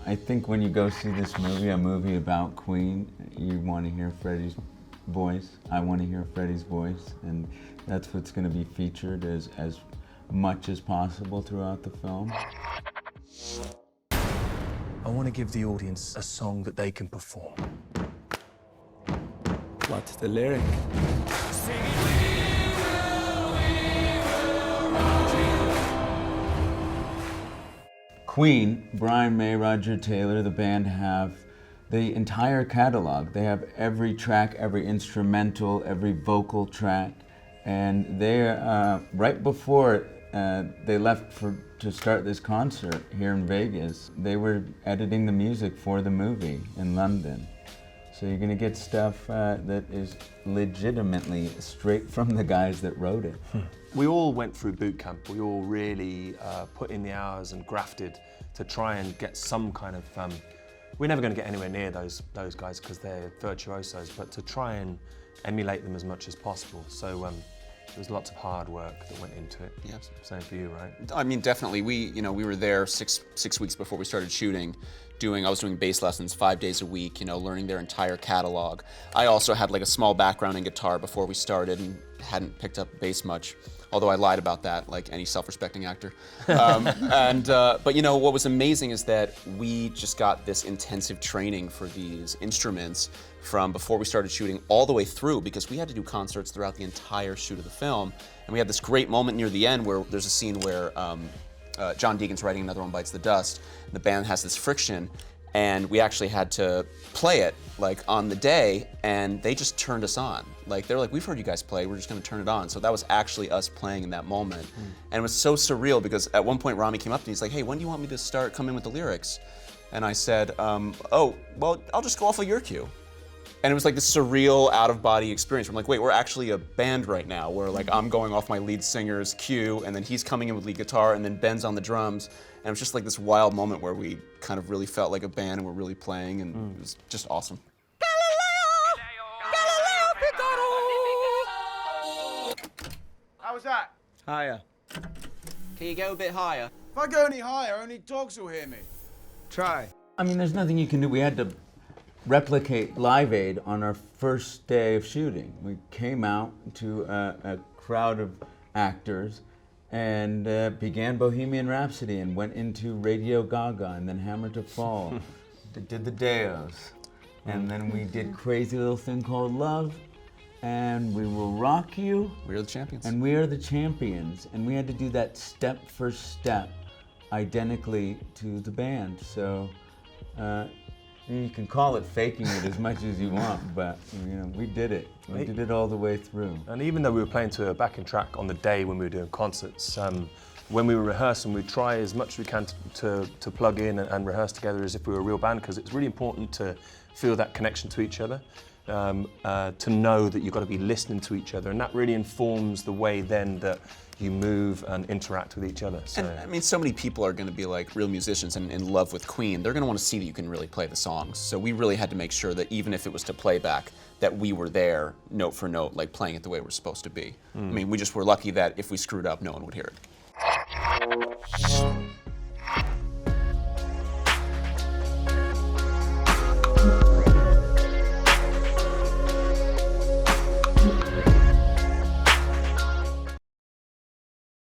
I think when you go see this movie, a movie about Queen, you want to hear Freddie's voice. I want to hear Freddie's voice, and that's what's going to be featured as much as possible throughout the film. I want to give the audience a song that they can perform. What's the lyric? Queen, Brian May, Roger Taylor, the band have the entire catalog. They have every track, every instrumental, every vocal track, and they're right before they left to start this concert here in Vegas. They were editing the music for the movie in London. So you're gonna get stuff that is legitimately straight from the guys that wrote it. We all went through boot camp. We all really put in the hours and grafted to try and get some kind of. We're never going to get anywhere near those guys because they're virtuosos, but to try and emulate them as much as possible. So there's lots of hard work that went into it. Yes. Same for you, right? I mean, definitely. We were there six weeks before we started shooting. I was doing bass lessons 5 days a week, learning their entire catalog. I also had like a small background in guitar before we started and hadn't picked up bass much, although I lied about that like any self-respecting actor. But what was amazing is that we just got this intensive training for these instruments from before we started shooting all the way through, because we had to do concerts throughout the entire shoot of the film. And we had this great moment near the end where there's a scene where John Deacon's writing Another One Bites the Dust. The band has this friction, and we actually had to play it like on the day, and they just turned us on. Like they were like, "We've heard you guys play, we're just gonna turn it on." So that was actually us playing in that moment. And it was so surreal because at one point Rami came up to me, he's like, "Hey, when do you want me to come in with the lyrics?" And I said, "Oh, well, I'll just go off of your cue." And it was like this surreal out-of-body experience. I'm like, wait, we're actually a band right now, where like I'm going off my lead singer's cue, and then he's coming in with lead guitar, and then Ben's on the drums. And it was just like this wild moment where we kind of really felt like a band and we're really playing, and it was just awesome. How was that? Higher. Can you go a bit higher? If I go any higher, only dogs will hear me. Try. I mean, there's nothing you can do. We had to replicate Live Aid on our first day of shooting. We came out to a crowd of actors and began Bohemian Rhapsody and went into Radio Gaga and then Hammer to Fall. Did the Deos. And then we did Crazy Little Thing Called Love, and We Will Rock You. We are the champions. And We Are the Champions. And we had to do that step for step identically to the band. So you can call it faking it as much as you want, but we did it. We did it all the way through. And even though we were playing to a backing track on the day when we were doing concerts, when we were rehearsing, we'd try as much as we can to plug in and rehearse together as if we were a real band, because it's really important to feel that connection to each other, to know that you've got to be listening to each other, and that really informs the way then that you move and interact with each other. So. And I mean, so many people are going to be like real musicians and in love with Queen. They're going to want to see that you can really play the songs. So we really had to make sure that even if it was to playback, that we were there note for note, like playing it the way we're supposed to be. I mean, we just were lucky that if we screwed up, no one would hear it.